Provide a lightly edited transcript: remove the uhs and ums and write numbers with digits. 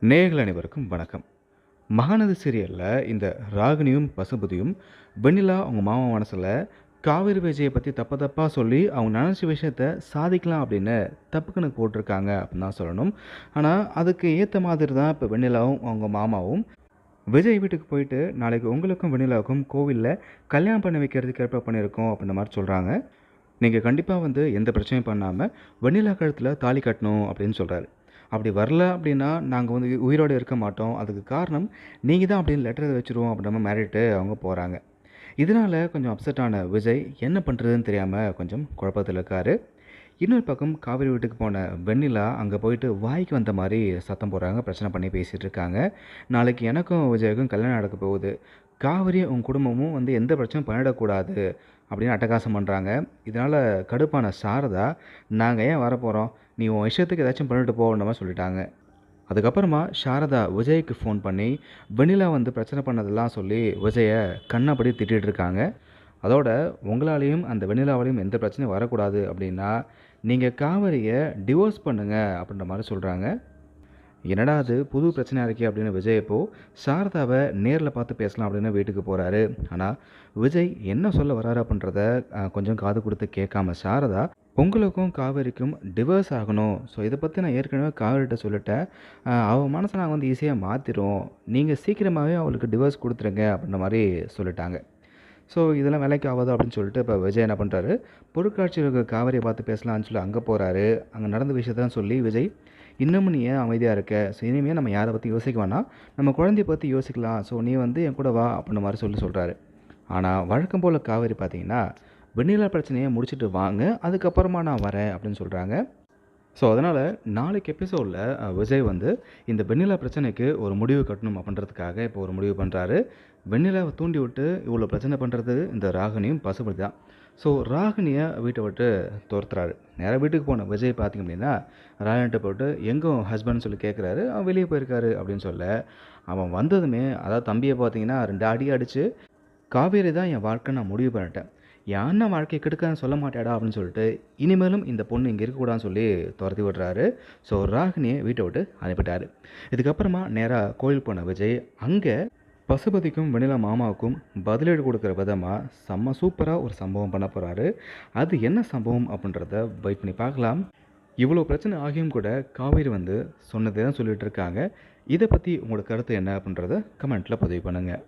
நேயர்கள் அனைவருக்கும் வணக்கம். மகாநதி சீரியலில் இந்த ராகினியும் பசுபதியும் வெண்ணிலா அவங்க மாமா மனசில் காவேரி விஜயை பற்றி தப்பாக சொல்லி அவங்க நினச்ச விஷயத்த சாதிக்கலாம் அப்படின்னு தப்பு கணக்கு போட்டிருக்காங்க அப்படின்னு தான் சொல்லணும். ஆனால் அதுக்கு ஏற்ற மாதிரி தான் இப்போ வெண்ணிலாவும் அவங்க மாமாவும் விஜய் வீட்டுக்கு போயிட்டு நாளைக்கு உங்களுக்கும் வெண்ணிலாவுக்கும் கோவிலில் கல்யாணம் பண்ணி வைக்கிறதுக்கு ஏற்பாடு பண்ணியிருக்கோம் அப்படின்ற மாதிரி சொல்கிறாங்க. நீங்கள் கண்டிப்பாக எந்த பிரச்சனையும் பண்ணாமல் வெண்ணிலா கழுத்தில் தாலி கட்டணும் அப்படின்னு சொல்கிறாரு. அப்படி வரல அப்படின்னா நாங்கள் உயிரோடு இருக்க மாட்டோம், அதுக்கு காரணம் நீங்கள் தான் அப்படின்னு லெட்டர் வச்சுருவோம் அப்படின்ற மாதிரி மிரட்டிட்டு அவங்க போகிறாங்க. இதனால் கொஞ்சம் அப்செட் ஆன விஜய் என்ன பண்ணுறதுன்னு தெரியாமல் கொஞ்சம் குழப்பத்தில் இருக்கார். இன்னொரு பக்கம் காவேரி வீட்டுக்கு போன வெண்ணிலா அங்கே போயிட்டு வாய்க்கு வந்த மாதிரி சத்தம் போடுறாங்க, பிரச்சனை பண்ணி பேசிகிட்டு இருக்காங்க. நாளைக்கு எனக்கும் விஜய்க்கும் கல்யாணம் நடக்க போகுது, காவேரி உங்கள் குடும்பமும் எந்த பிரச்சனையும் பண்ணிடக்கூடாது அப்படின்னு அட்டகாசம் பண்ணுறாங்க. இதனால் கடுப்பான சாரதா, நாங்கள் ஏன் வரப்போகிறோம், நீ உன் விஷயத்துக்கு ஏதாச்சும் பண்ணிட்டு போன்ற மாதிரி சொல்லிட்டாங்க. அதுக்கப்புறமா சாரதா விஜய்க்கு ஃபோன் பண்ணி வெண்ணிலா பிரச்சனை பண்ணதெல்லாம் சொல்லி விஜயை கண்ணப்படி திட்டிகிட்டு இருக்காங்க. அதோட உங்களாலேயும் அந்த வெண்ணிலாவாலையும் எந்த பிரச்சனையும் வரக்கூடாது அப்படின்னா நீங்கள் காவேரியை டிவோர்ஸ் பண்ணுங்கள் அப்படின்ற மாதிரி சொல்கிறாங்க. என்னடா அது புது பிரச்சனையாக இருக்கே அப்படின்னு விஜய் இப்போது சாரதாவை நேரில் பார்த்து பேசலாம் அப்படின்னு வீட்டுக்கு போகிறாரு. ஆனால் விஜய் என்ன சொல்ல வராரு அப்படின்றத கொஞ்சம் காது கொடுத்து கேட்காம சாரதா, உங்களுக்கும் காவேரிக்கும் டிவோர்ஸ் ஆகணும், ஸோ இதை பற்றி நான் ஏற்கனவே காவேரிகிட்ட சொல்லிட்டேன், அவள் மனசை நாங்கள் ஈஸியாக மாற்றிடும், நீங்கள் சீக்கிரமாகவே அவளுக்கு டிவோர்ஸ் கொடுத்துருங்க அப்படின்ற மாதிரி சொல்லிட்டாங்க. ஸோ இதெல்லாம் வேலைக்கு ஆகாது அப்படின்னு சொல்லிட்டு இப்போ விஜய் என்ன பண்ணுறாரு, பொருட்காட்சியில் இருக்க காவேரியை பார்த்து பேசலாம்னு சொல்லி அங்கே போகிறாரு. அங்கே நடந்த விஷயத்தான் சொல்லி விஜய், இன்னமும் நீ ஏன் அமைதியாக இருக்க, ஸோ இனிமேல் நம்ம யாரை பற்றி யோசிக்க வேணாம், நம்ம குழந்தைய பற்றி யோசிக்கலாம், ஸோ நீ என் கூட வா அப்படின்ற மாதிரி சொல்கிறாரு. ஆனால் வழக்கம் போல் காவேரி பார்த்தீங்கன்னா வெண்ணிலா பிரச்சனையை முடிச்சுட்டு வாங்க, அதுக்கப்புறமா நான் வரேன் அப்படின்னு சொல்கிறாங்க. ஸோ அதனால் நாளைக்கு எபிசோடில் விஜய் இந்த வெண்ணிலா பிரச்சனைக்கு ஒரு முடிவு கட்டணும் அப்படின்றதுக்காக இப்போ ஒரு முடிவு பண்ணுறாரு. வெண்ணிலாவை தூண்டி விட்டு இவ்வளோ பிரச்சனை பண்ணுறது இந்த ராகினியும் பசுபதி தான். ஸோ ராகினியை வீட்டை விட்டு துரத்துறாரு. நேராக வீட்டுக்கு போன விஜய் பார்த்திங்க அப்படின்னா ராகினிட்ட போட்டு எங்கே ஹஸ்பண்ட் சொல்லி கேட்குறாரு. அவன் வெளியே போயிருக்காரு அப்படின்னு சொல்ல, அவன் வந்ததுமே அதாவது தம்பியை பார்த்தீங்கன்னா 2 அடி அடித்து, காவேரி தான் என் வாழ்க்கை, நான் முடிவு பண்ணிட்டேன், என் அண்ணன் வாழ்க்கையை கெடுக்கான்னு சொல்ல மாட்டாடா அப்படின்னு சொல்லிட்டு இனிமேலும் இந்த பொண்ணு இங்கே இருக்கக்கூடாதுன்னு சொல்லி துரத்தி விடுறாரு. ஸோ ராகினியை வீட்டை விட்டு அனுப்பிட்டார். இதுக்கப்புறமா நேராக கோயில் போன விஜய் அங்கே பசுபதிக்கும் வெண்ணிலா மாமாவுக்கும் பதிலீடு கொடுக்குற விதமாக செம்ம சூப்பராக ஒரு சம்பவம் பண்ண போகிறாரு. அது என்ன சம்பவம் அப்படின்றத வெயிட் பண்ணி பார்க்கலாம். இவ்வளோ பிரச்சனை ஆகியும் கூட காவேரி சொன்னதே தான் சொல்லிகிட்டு இருக்காங்க. இதை பற்றி உங்களோட கருத்து என்ன அப்படின்றத கமெண்ட்டில் பதிவு பண்ணுங்கள்.